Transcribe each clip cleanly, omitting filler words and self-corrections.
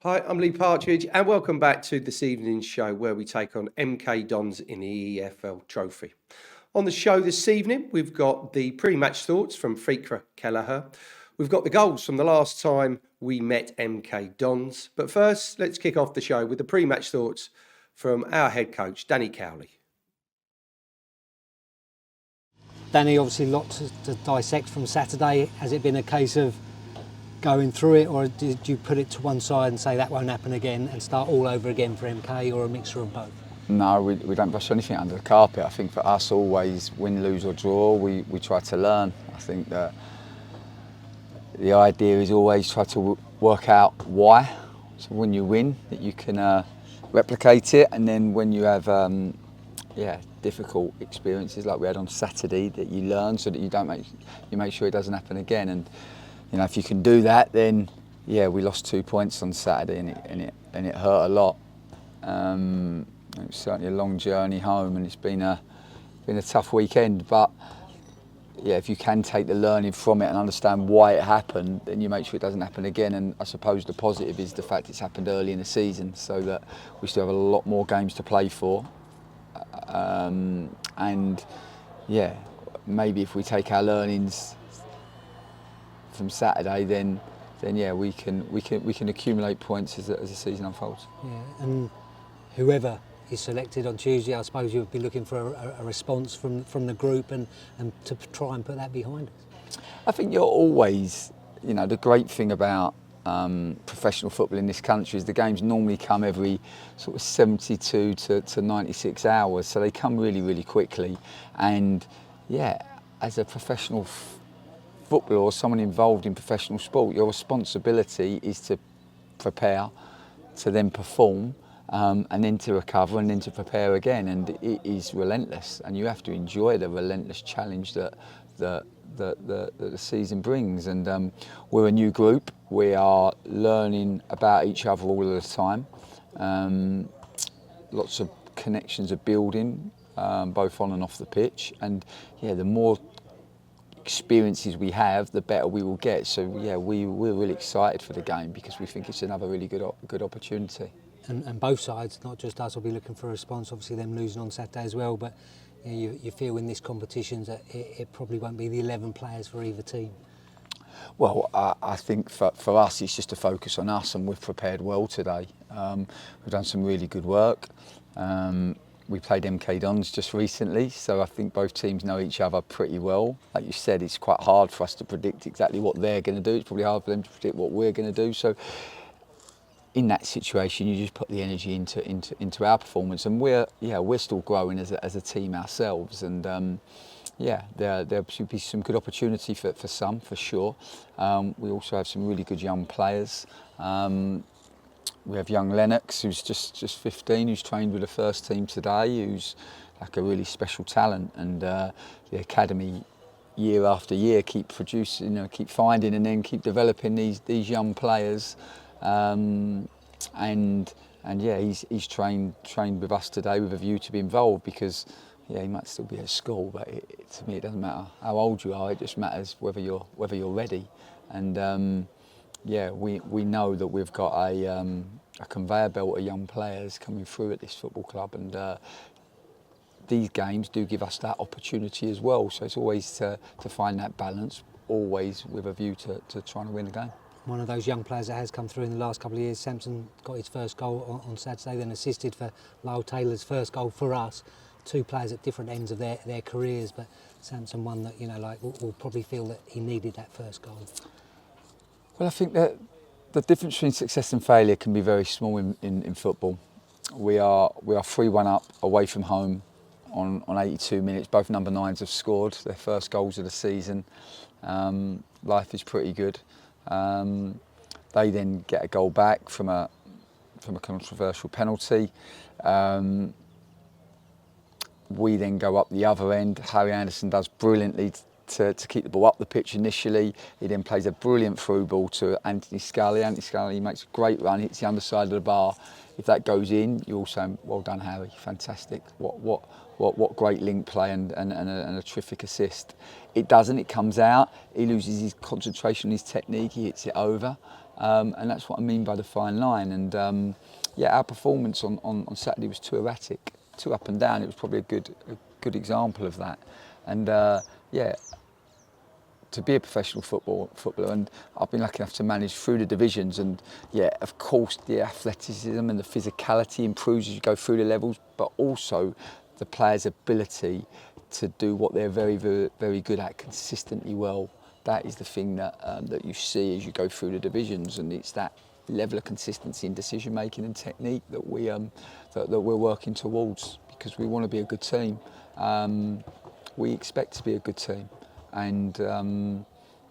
Hi, I'm Lee Partridge, and welcome back to this evening's show where we take on MK Dons in the EFL Trophy. On the show this evening, we've got the pre-match thoughts from Fikra Kelleher. We've got the goals from the last time we met MK Dons. But first, let's kick off the show with the pre-match thoughts from our head coach, Danny Cowley. Danny, obviously lots to dissect from Saturday. Has it been a case of going through it, or did you put it to one side and say that won't happen again and start all over again for MK, or a mixture of both? No, we don't brush anything under the carpet. I think for us, always win, lose or draw, we try to learn. I think that the idea is always try to work out why. So when you win, that you can replicate it, and then when you have difficult experiences like we had on Saturday, that you learn so that you make sure it doesn't happen again. And you know, if you can do that, then yeah, we lost 2 points on Saturday, and it hurt a lot. It was certainly a long journey home, and it's been a tough weekend. But yeah, if you can take the learning from it and understand why it happened, then you make sure it doesn't happen again. And I suppose the positive is the fact it's happened early in the season, so that we still have a lot more games to play for. And yeah, maybe if we take our learnings from Saturday, then yeah, we can accumulate points as the season unfolds. Yeah, and whoever is selected on Tuesday, I suppose you'll be looking for a response from the group and to try and put that behind us. I think you're always, you know, the great thing about professional football in this country is the games normally come every sort of 72 to 96 hours, so they come really, really quickly. And yeah, as a professional footballer or someone involved in professional sport, your responsibility is to prepare, to then perform, and then to recover, and then to prepare again. And it is relentless, and you have to enjoy the relentless challenge that the season brings. And we're a new group. We are learning about each other all of the time. Lots of connections are building, both on and off the pitch. And yeah, the more experiences we have, the better we will get. So yeah, we're really excited for the game because we think it's another really good opportunity. And both sides, not just us, will be looking for a response. Obviously, them losing on Saturday as well. But you feel in this competition that it probably won't be the 11 players for either team. Well, I think for us, it's just a focus on us, and we've prepared well today. We've done some really good work. We played MK Dons just recently, so I think both teams know each other pretty well. Like you said, it's quite hard for us to predict exactly what they're going to do. It's probably hard for them to predict what we're going to do. So in that situation, you just put the energy into our performance, and we're still growing as a team ourselves. And there should be some good opportunity for some, for sure. We also have some really good young players. We have young Lennox, who's just 15, who's trained with the first team today, who's like a really special talent. And the academy, year after year, keep producing, keep finding and then keep developing these young players. And yeah, he's trained with us today with a view to be involved, because yeah, he might still be at school, but to me it doesn't matter how old you are. It just matters whether you're ready. And yeah, we know that we've got a conveyor belt of young players coming through at this football club, and these games do give us that opportunity as well. So it's always to find that balance, always with a view to trying to win the game. One of those young players that has come through in the last couple of years, Samson got his first goal on Saturday, then assisted for Lyle Taylor's first goal for us. Two players at different ends of their careers, but Samson, one that will probably feel that he needed that first goal. Well, I think that the difference between success and failure can be very small in football. We are 3-1 up away from home on 82 minutes. Both number 9s have scored their first goals of the season. Life is pretty good. They then get a goal back from a controversial penalty. We then go up the other end. Harry Anderson does brilliantly to keep the ball up the pitch initially. He then plays a brilliant through ball to Anthony Scully. Anthony Scully makes a great run, hits the underside of the bar. If that goes in, you also, well done, Harry, fantastic. What great link play and a terrific assist. It doesn't, it comes out, he loses his concentration, his technique, he hits it over. And that's what I mean by the fine line. And yeah, our performance on Saturday was too erratic, too up and down. It was probably a good example of that. And yeah, to be a professional footballer, and I've been lucky enough to manage through the divisions, and yeah, of course the athleticism and the physicality improves as you go through the levels, but also the players' ability to do what they're very, very, very good at consistently well. That is the thing that you see as you go through the divisions, and it's that level of consistency in decision making and technique that we're working towards, because we want to be a good team. We expect to be a good team, and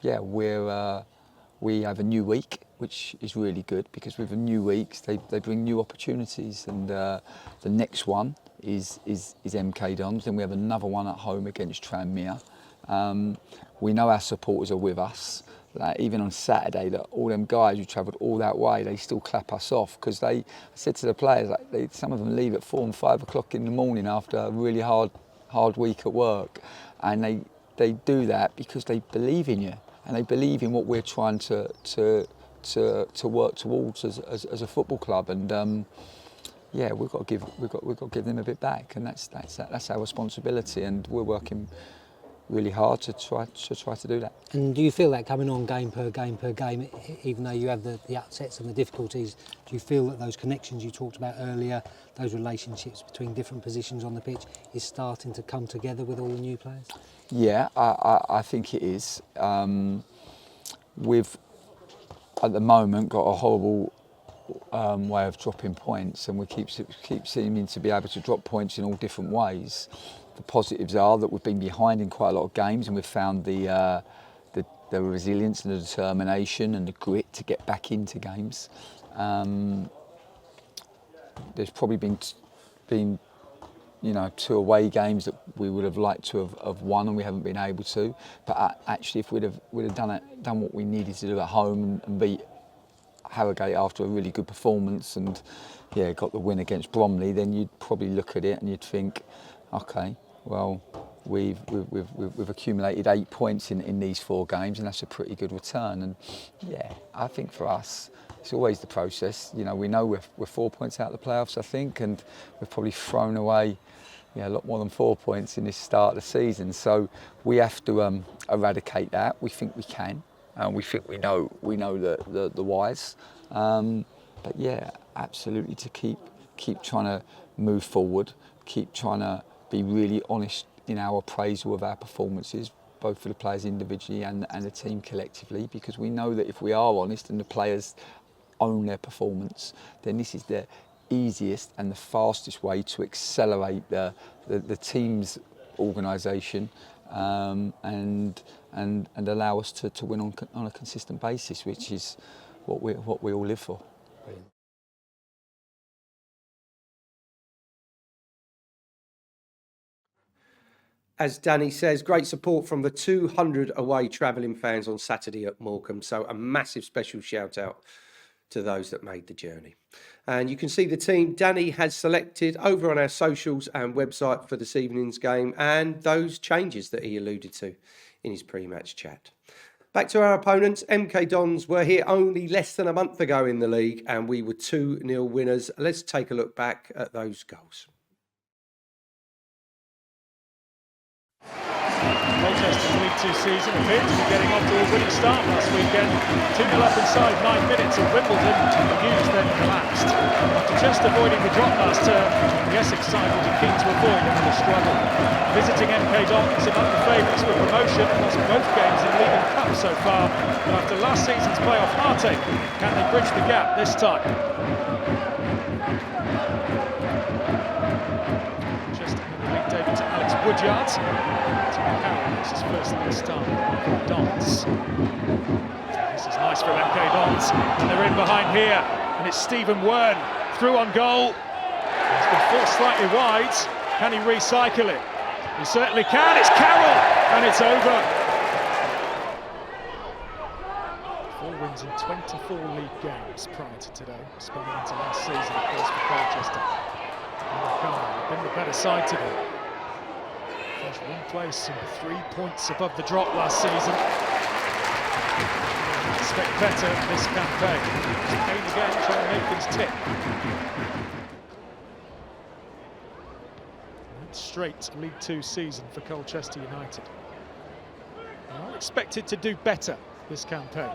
yeah, we have a new week, which is really good, because with the new weeks they bring new opportunities, and the next one is MK Dons. Then we have another one at home against Tranmere. We know our supporters are with us. Like, even on Saturday, that all them guys who travelled all that way, they still clap us off, because I said to the players, like, some of them leave at 4 and 5 o'clock in the morning after a really hard week at work, and they do that because they believe in you, and they believe in what we're trying to work towards as a football club. And yeah, we've got to give them a bit back, and that's our responsibility, and we're working really hard to try to do that. And do you feel that coming on game per game, even though you have the upsets and the difficulties, do you feel that those connections you talked about earlier, those relationships between different positions on the pitch, is starting to come together with all the new players? Yeah, I think it is. We've at the moment got a horrible way of dropping points, and we keep seeming to be able to drop points in all different ways. The positives are that we've been behind in quite a lot of games, and we've found the resilience and the determination and the grit to get back into games. There's probably been 2 away games that we would have liked to have won, and we haven't been able to. But actually, if we'd have done what we needed to do at home and beat Harrogate after a really good performance, and yeah, got the win against Bromley, then you'd probably look at it and you'd think, okay, well, we've accumulated 8 points in these 4 games, and that's a pretty good return. And yeah, I think for us, it's always the process. You know, we know we're 4 points out of the playoffs, I think, and we've probably thrown away a lot more than 4 points in this start of the season. So we have to eradicate that. We think we can, and we think we know the whys. But yeah, absolutely, to keep trying to move forward, keep trying to be really honest in our appraisal of our performances, both for the players individually and the team collectively, because we know that if we are honest and the players own their performance, then this is the easiest and the fastest way to accelerate the team's organisation, and allow us to win on a consistent basis, which is what we all live for. Brilliant. As Danny says, great support from the 200 away travelling fans on Saturday at Morecambe. So a massive special shout out to those that made the journey. And you can see the team Danny has selected over on our socials and website for this evening's game, and those changes that he alluded to in his pre-match chat. Back to our opponents, MK Dons were here only less than a month ago in the league, and we were 2-0 winners. Let's take a look back at those goals. Colchester's League 2 season appeared to be getting off to a winning start last weekend. 2-0 up inside 9 minutes at Wimbledon, the news then collapsed. After just avoiding the drop last term, the Essex side will be keen to avoid another struggle. Visiting MK Dons among the favourites for promotion, lost both games in League and Cup so far, but after last season's playoff heartache, can they bridge the gap this time? Debut to Alex Woodyard. Cowley makes his first league start for DONS. This is nice from MK Dons, and they're in behind here, and it's Stephen Wern through on goal. He's been forced slightly wide. Can he recycle it? He certainly can. It's Carroll, and it's over. 4 wins in 24 league games prior to today, spending into last season, of course, for Colchester. They've been the better side today. Finished 1 place and 3 points above the drop last season. expect better this campaign. Kane again trying to make things tick. Straight League Two season for Colchester United. They are expected to do better this campaign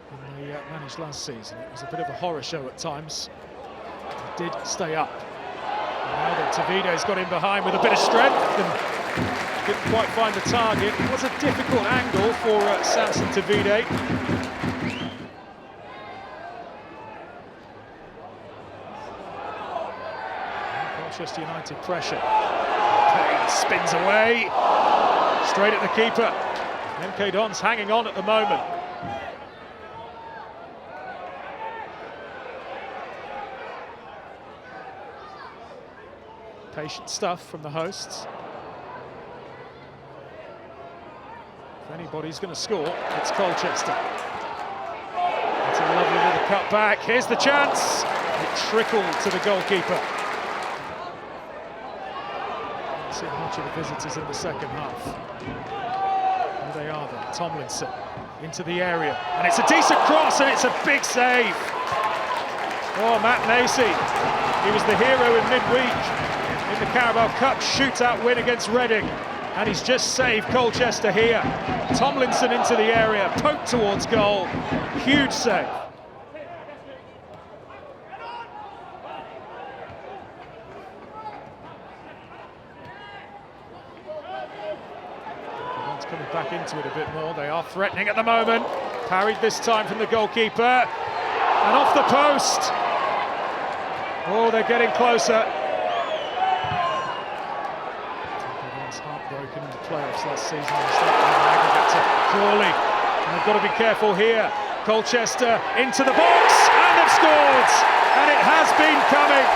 than they managed last season. It was a bit of a horror show at times. They did stay up. And now that Tavide's got in behind with a bit of strength and didn't quite find the target. It was a difficult angle for Samson Tavide. Colchester United pressure. Payne spins away. Straight at the keeper. MK Dons hanging on at the moment. Patient stuff from the hosts. If anybody's going to score, it's Colchester. It's a lovely little cut back. Here's the chance. It trickled to the goalkeeper. Didn't see much of the visitors in the second half. Here they are then. Tomlinson into the area. And it's a decent cross and it's a big save. Oh, Matt Macy. He was the hero in midweek in the Carabao Cup shootout win against Reading. And he's just saved Colchester here. Tomlinson into the area, poked towards goal. Huge save. Everyone's coming back into it a bit more. They are threatening at the moment. Parried this time from the goalkeeper. And off the post. Oh, they're getting closer. Heartbroken in the playoffs last season. Aggregate to Cowley. And they've got to be careful here. Colchester into the box and they've scored. And it has been coming.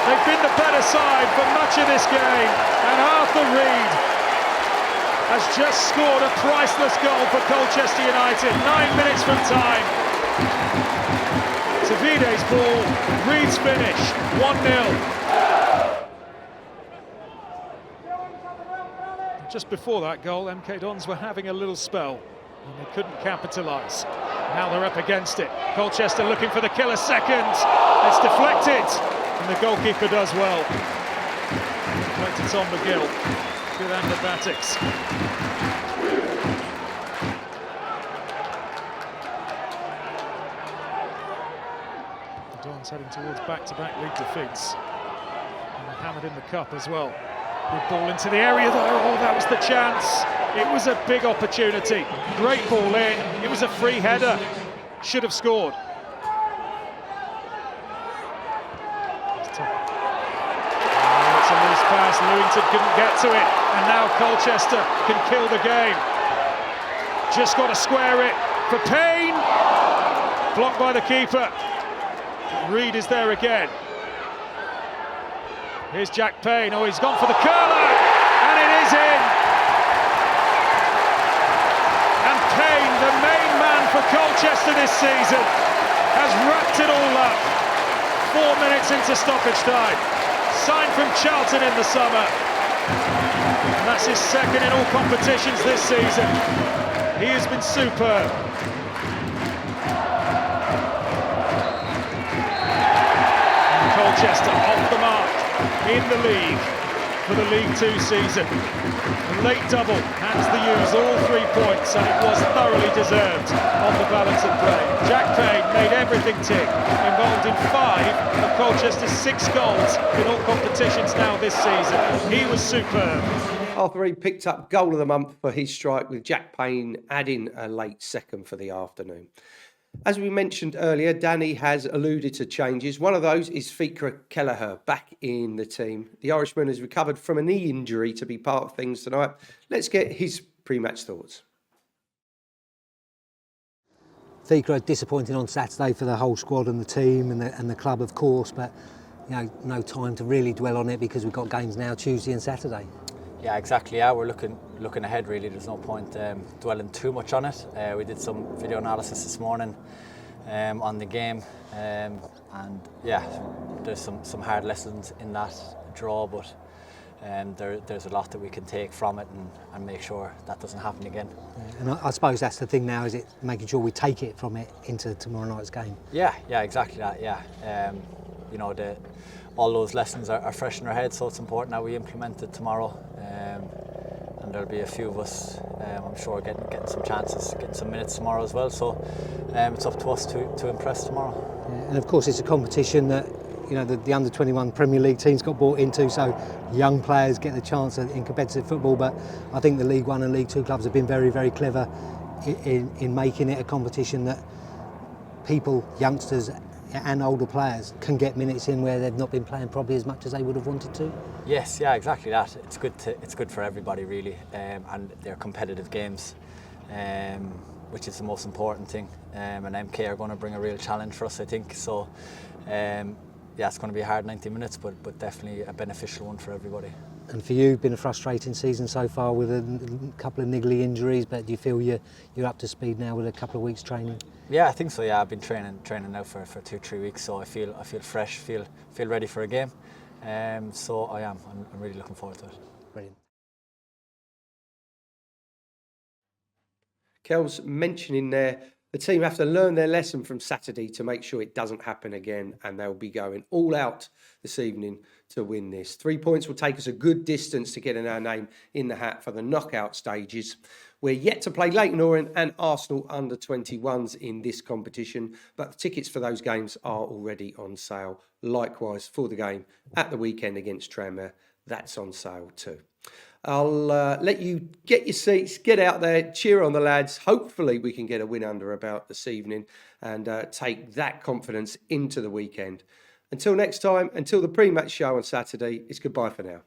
They've been the better side for much of this game. And Arthur Reed has just scored a priceless goal for Colchester United. 9 minutes from time. Tavide's ball. Reed's finish. 1-0. Just before that goal, MK Dons were having a little spell and they couldn't capitalise. Now they're up against it. Colchester looking for the killer second. It's deflected and the goalkeeper does well. Deflected Tom McGill. Good acrobatics. The Dons heading towards back-to-back league defeats. And they're hammered in the cup as well. Good ball into the area though. Oh, that was the chance. It was a big opportunity. Great ball in. It was a free header. Should have scored. It's a loose pass. Lewington couldn't get to it. And now Colchester can kill the game. Just got to square it for Payne. Blocked by the keeper. Reed is there again. Here's Jack Payne. Oh, he's gone for the curler, and it is in. And Payne, the main man for Colchester this season, has wrapped it all up. 4 minutes into stoppage time. Signed from Charlton in the summer. And that's his second in all competitions this season. He has been superb. And Colchester off the mark in the league for the League Two season. A late double hands the U's all 3 points, and it was thoroughly deserved on the balance of play. Jack Payne made everything tick, involved in 5 of Colchester's 6 goals in all competitions now this season. He was superb. Arthur Reed picked up goal of the month for his strike, with Jack Payne adding a late second for the afternoon. As we mentioned earlier, Danny has alluded to changes. One of those is Fikra Kelleher back in the team. The Irishman has recovered from a knee injury to be part of things tonight. Let's get his pre-match thoughts. Fikra disappointing on Saturday for the whole squad and the team and the club, of course, but you know, no time to really dwell on it because we've got games now Tuesday and Saturday. Yeah, exactly. Yeah, we're looking ahead really. There's no point dwelling too much on it. We did some video analysis this morning on the game, and yeah, there's some hard lessons in that draw, but there's a lot that we can take from it and make sure that doesn't happen again. And I suppose that's the thing now, is it making sure we take it from it into tomorrow night's game? Yeah, exactly that. Yeah, you know, all those lessons are fresh in our heads, so it's important that we implement it tomorrow. And there'll be a few of us, I'm sure, getting some chances, getting some minutes tomorrow as well. So it's up to us to impress tomorrow. Yeah, and of course, it's a competition that, you know, the under-21 Premier League teams got brought into, so young players get the chance in competitive football. But I think the League One and League Two clubs have been very, very clever in making it a competition that people, youngsters and older players, can get minutes in where they've not been playing probably as much as they would have wanted to. Yes, yeah, exactly that. It's good for everybody really, and they're competitive games, which is the most important thing. And MK are going to bring a real challenge for us, I think. So, yeah, it's going to be a hard 90 minutes, but definitely a beneficial one for everybody. And for you, been a frustrating season so far with a couple of niggly injuries, but do you feel you're up to speed now with a couple of weeks training? Yeah, I think so. Yeah, I've been training now for 2-3 weeks, so I feel fresh, feel ready for a game. So I am. I'm really looking forward to it. Brilliant. Kel's mentioning there, the team have to learn their lesson from Saturday to make sure it doesn't happen again, and they'll be going all out this evening to win this. 3 points will take us a good distance to getting our name in the hat for the knockout stages. We're yet to play Leyton Orient and Arsenal under-21s in this competition, but the tickets for those games are already on sale. Likewise, for the game at the weekend against Tranmere, that's on sale too. I'll let you get your seats, get out there, cheer on the lads. Hopefully we can get a win under about this evening and take that confidence into the weekend. Until next time, until the pre-match show on Saturday, it's goodbye for now.